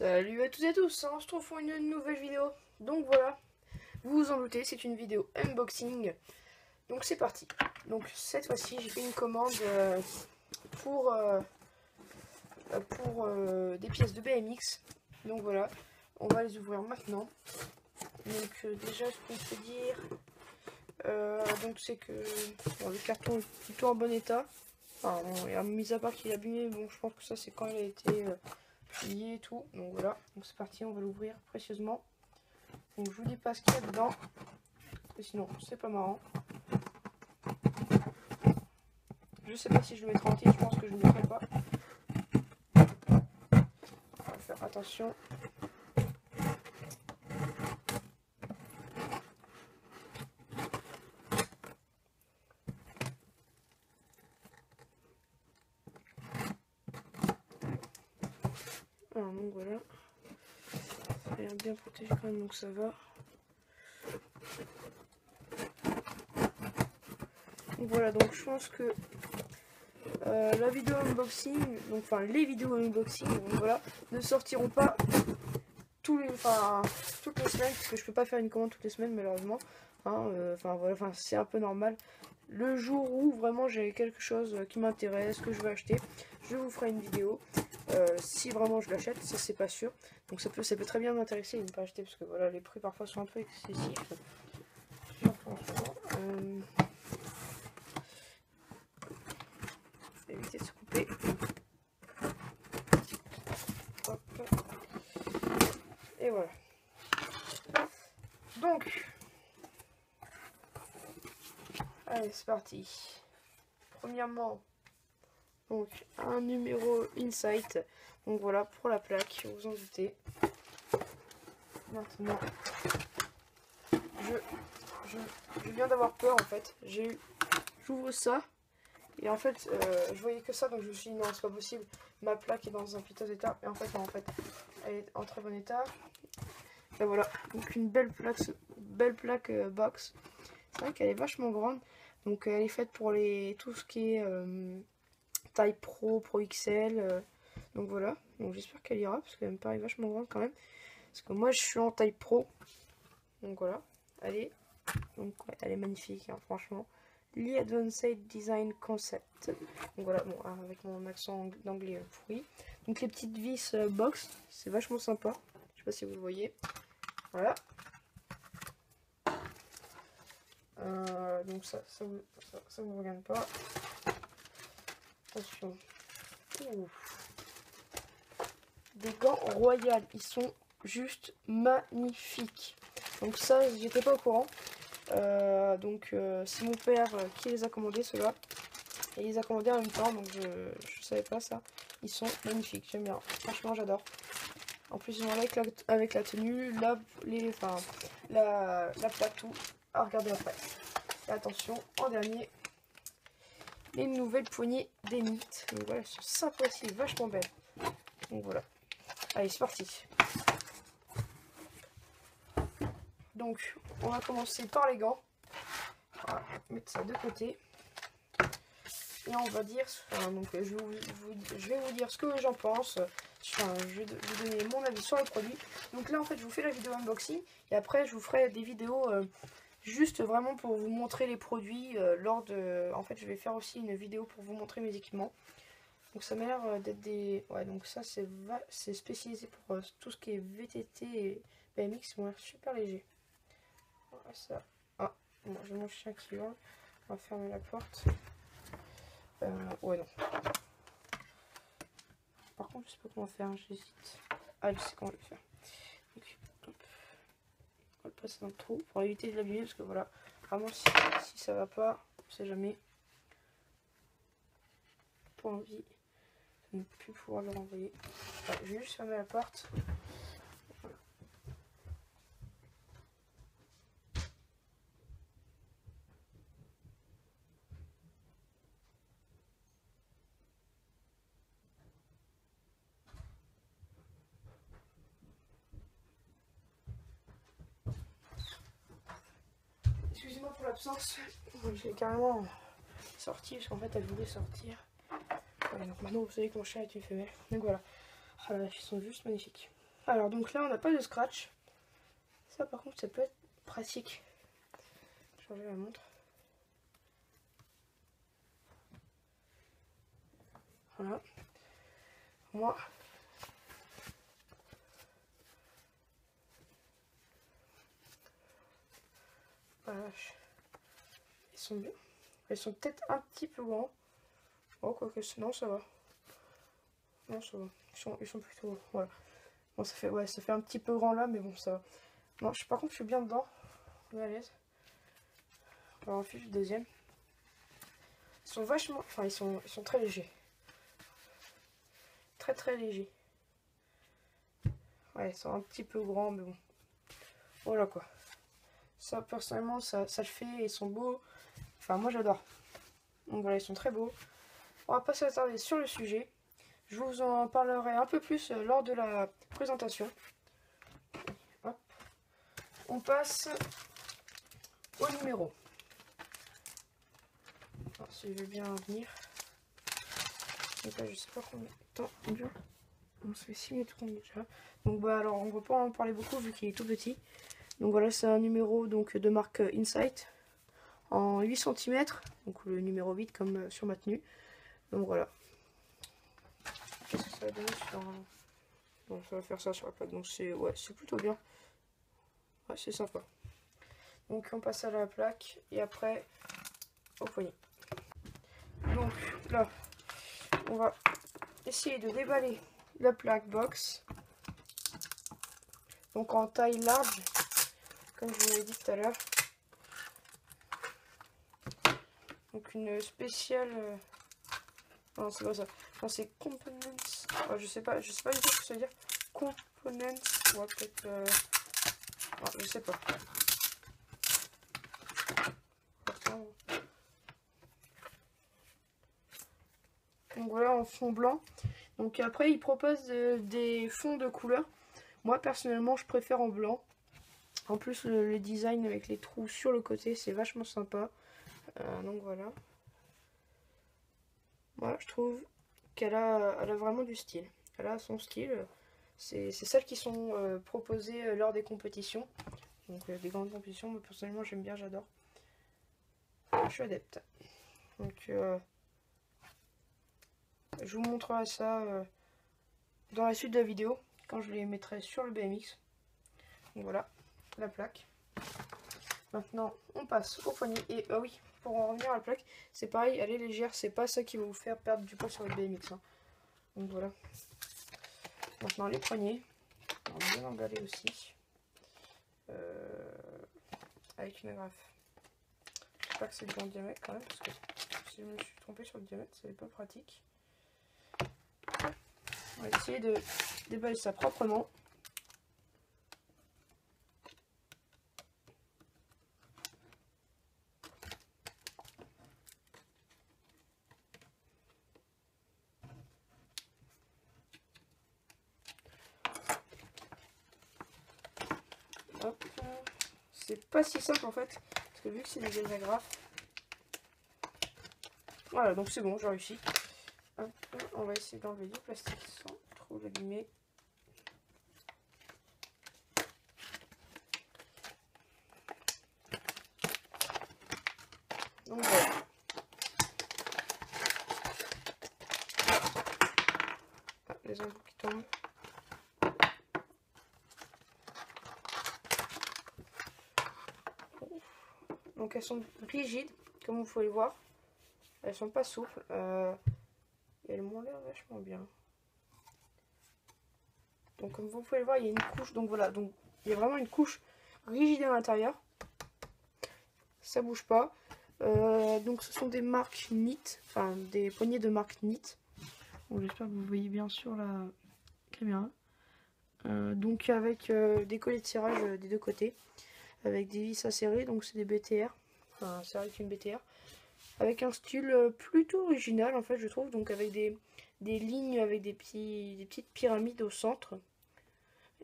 Salut à toutes et à tous, on se retrouve pour une nouvelle vidéo. Donc voilà, vous vous en doutez, c'est une vidéo unboxing. Donc c'est parti. Donc cette fois-ci, j'ai fait une commande pour des pièces de BMX. Donc voilà, on va les ouvrir maintenant. Donc déjà, ce qu'on peut dire, donc c'est que bon, le carton est plutôt en bon état. Enfin, bon, mis à part qu'il est abîmé, bon, je pense que ça c'est quand il a été plié et tout. Donc voilà, donc c'est parti, on va l'ouvrir précieusement. Donc je vous dis pas ce qu'il y a dedans, parce que sinon c'est pas marrant. Je sais pas si je le mettrai entier, je pense que je ne le mettrai pas. On va faire attention. Alors donc voilà, ça a l'air bien protégé quand même, donc ça va. Donc voilà, donc je pense que la vidéo unboxing, donc enfin les vidéos unboxing, donc voilà, ne sortiront pas toutes les semaines, parce que je peux pas faire une commande toutes les semaines malheureusement. Enfin voilà, c'est un peu normal. Le jour où vraiment j'ai quelque chose qui m'intéresse, que je veux acheter, je vous ferai une vidéo. Si vraiment je l'achète, ça c'est pas sûr. Donc ça peut très bien m'intéresser et ne pas acheter, parce que voilà, les prix parfois sont un peu excessifs. Éviter de se couper. Hop. Et voilà. Donc, allez, c'est parti. Premièrement, donc un numéro Insight. Donc voilà, pour la plaque, vous en doutez. Maintenant, je viens d'avoir peur en fait. J'ouvre ça. Et en fait, je voyais que ça, donc je me suis dit non, c'est pas possible. Ma plaque est dans un piteux état. Et en fait, non, elle est en très bon état. Et voilà, donc une belle plaque box. C'est vrai qu'elle est vachement grande. Donc elle est faite pour tout ce qui est taille Pro, Pro XL. Donc voilà, donc j'espère qu'elle ira, parce qu'elle me paraît vachement grande quand même. Parce que moi je suis en taille Pro. Donc voilà, elle est magnifique, hein, franchement. Lee Advanced Design Concept. Donc voilà, bon, avec mon accent d'anglais pourri. Donc les petites vis box, c'est vachement sympa. Je sais pas si vous le voyez. Voilà. Donc ça vous regarde pas. Attention. Ouf. Des gants royaux, ils sont juste magnifiques. Donc ça, j'étais pas au courant. C'est mon père qui les a commandés, ceux-là. Et il les a commandés en même temps, donc je savais pas ça. Ils sont magnifiques, j'aime bien. Franchement, j'adore. En plus, ils vont avec la tenue, la plaque, tout. À regarder après. Et attention, en dernier, les nouvelles poignées d'Emit. Donc voilà, elles sont sympas aussi, vachement belles. Donc voilà. Allez, c'est parti. Donc, on va commencer par les gants. Voilà, mettre ça de côté. Et on va dire, je vais vous dire ce que j'en pense. Enfin, je vais vous donner mon avis sur les produits. Donc là, en fait, je vous fais la vidéo unboxing. Et après, je vous ferai des vidéos juste vraiment pour vous montrer les produits. En fait, je vais faire aussi une vidéo pour vous montrer mes équipements. Donc ça m'a l'air d'être des... Ouais, donc ça, c'est spécialisé pour tout ce qui est VTT et BMX. Ils ont l'air super légers. Voilà, ça... Ah, bon, j'ai mon chien qui hurle. On va fermer la porte. Ouais, non. Par contre, je sais pas comment faire, j'hésite. Ah, je sais comment je vais faire. Donc, hop. On va le passer dans le trou pour éviter de l'abîmer, parce que voilà, vraiment, si ça va pas, on sait jamais. Pas envie de ne plus pouvoir le renvoyer. Voilà, je vais juste fermer la porte. Voilà. Excusez-moi pour l'absence, j'ai carrément sorti parce qu'en fait elle voulait sortir. Ouais, donc maintenant vous savez que mon chat est une femelle. Donc voilà. Ah là, ils sont juste magnifiques. Alors donc là on n'a pas de scratch. Ça par contre ça peut être pratique. Je vais changer la montre. Voilà. Moi. Voilà. Ils sont peut-être un petit peu grands. Oh quoique non ça va. Non ça va. Ils sont plutôt. Voilà. Bon ça fait ça fait un petit peu grand là mais bon ça va. Non par contre je suis bien dedans. On est à l'aise. Alors on fiche le deuxième. Ils sont vachement. Enfin ils sont très légers. Très légers. Ouais ils sont un petit peu grands mais bon. Voilà quoi. Ça personnellement ça le fait, ils sont beaux. Enfin moi j'adore. Donc voilà ils sont très beaux. On va pas s'attarder sur le sujet. Je vous en parlerai un peu plus lors de la présentation. Hop. On passe au numéro. Alors, si je veux bien venir. Donc là, je sais pas combien de temps on dure. On se fait 6 minutes qu'on est déjà. Donc bah alors on va pas en parler beaucoup vu qu'il est tout petit. Donc voilà c'est un numéro donc, de marque Insight en 8 cm. Donc le numéro 8 comme sur ma tenue. Donc voilà. Qu'est-ce que ça va donner sur un... Bon, ça va faire ça sur la plaque. Donc c'est plutôt bien. Ouais, c'est sympa. Donc on passe à la plaque et après au poignet. Donc là, on va essayer de déballer la plaque box. Donc en taille large, comme je vous l'ai dit tout à l'heure. Donc une spéciale... Non, c'est pas ça. Non, c'est components. Oh, je sais pas du tout ce que ça veut dire. Components. Ouais, peut-être. Non, je sais pas. Donc voilà en fond blanc. Donc après, ils proposent des fonds de couleur. Moi personnellement, je préfère en blanc. En plus, le design avec les trous sur le côté, c'est vachement sympa. Donc voilà. Moi, je trouve qu'elle a vraiment du style. Elle a son style. C'est celles qui sont proposées lors des compétitions. Donc des grandes compétitions, moi personnellement j'aime bien, j'adore. Je suis adepte. Donc je vous montrerai ça dans la suite de la vidéo, quand je les mettrai sur le BMX. Donc voilà, la plaque. Maintenant on passe au poignet. Et oui, pour en revenir à la plaque, c'est pareil, elle est légère, c'est pas ça qui va vous faire perdre du poids sur le BMX. Hein. Donc voilà. Maintenant les poignets, on va bien emballer aussi. Avec une agrafe. J'espère que c'est le bon diamètre quand même, parce que si je me suis trompée sur le diamètre, c'est pas pratique. On va essayer de déballer ça proprement. Hop. C'est pas si simple en fait, parce que vu que c'est des agrafes. Voilà, donc c'est bon, j'ai réussi. Hop, on va essayer d'enlever du plastique sans trop l'abîmer. Donc voilà. Ah, les embouts qui tombent. Donc elles sont rigides, comme vous pouvez le voir. Elles sont pas souples. Et elles m'ont l'air vachement bien. Donc comme vous pouvez le voir, il y a une couche. Donc voilà, donc il y a vraiment une couche rigide à l'intérieur. Ça bouge pas. Donc ce sont des marques NIT, enfin des poignées de marque NIT. Bon, j'espère que vous voyez bien sur la caméra. Donc avec des collets de tirage des deux côtés, avec des vis à serrer, donc c'est des BTR, enfin c'est avec une BTR, avec un style plutôt original en fait je trouve, donc avec des lignes avec des petites pyramides au centre,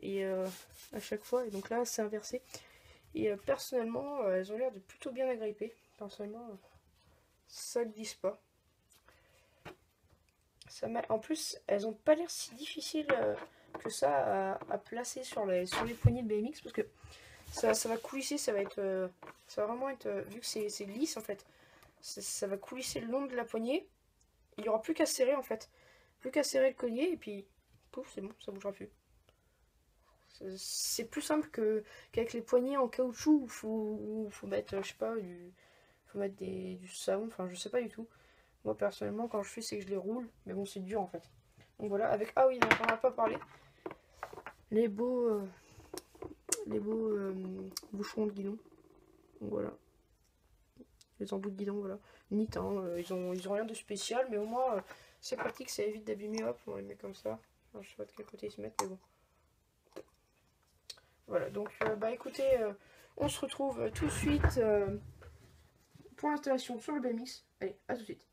et à chaque fois, et donc là c'est inversé, et personnellement elles ont l'air de plutôt bien agripper, personnellement ça glisse pas. En plus elles ont pas l'air si difficiles que ça à placer sur les poignées de BMX parce que ça va coulisser, ça va vraiment être, vu que c'est lisse en fait, ça va coulisser le long de la poignée. Il n'y aura plus qu'à serrer en fait, plus qu'à serrer le collier et puis pouf, c'est bon, ça bougera plus. C'est plus simple qu'avec les poignées en caoutchouc où faut mettre, je sais pas, faut mettre du savon, enfin je sais pas du tout. Moi personnellement quand je fais c'est que je les roule, mais bon c'est dur en fait. Donc voilà, avec, ah oui, on n'en a pas parlé, les beaux bouchons de guidon. Donc voilà, les embouts de guidon, voilà. Nit, hein, ils ont rien de spécial, mais au moins c'est pratique, ça évite d'abîmer, hop, on les met comme ça. Enfin, je sais pas de quel côté ils se mettent, mais bon. Voilà, donc bah écoutez, on se retrouve tout de suite pour l'installation sur le BMX. Allez, à tout de suite.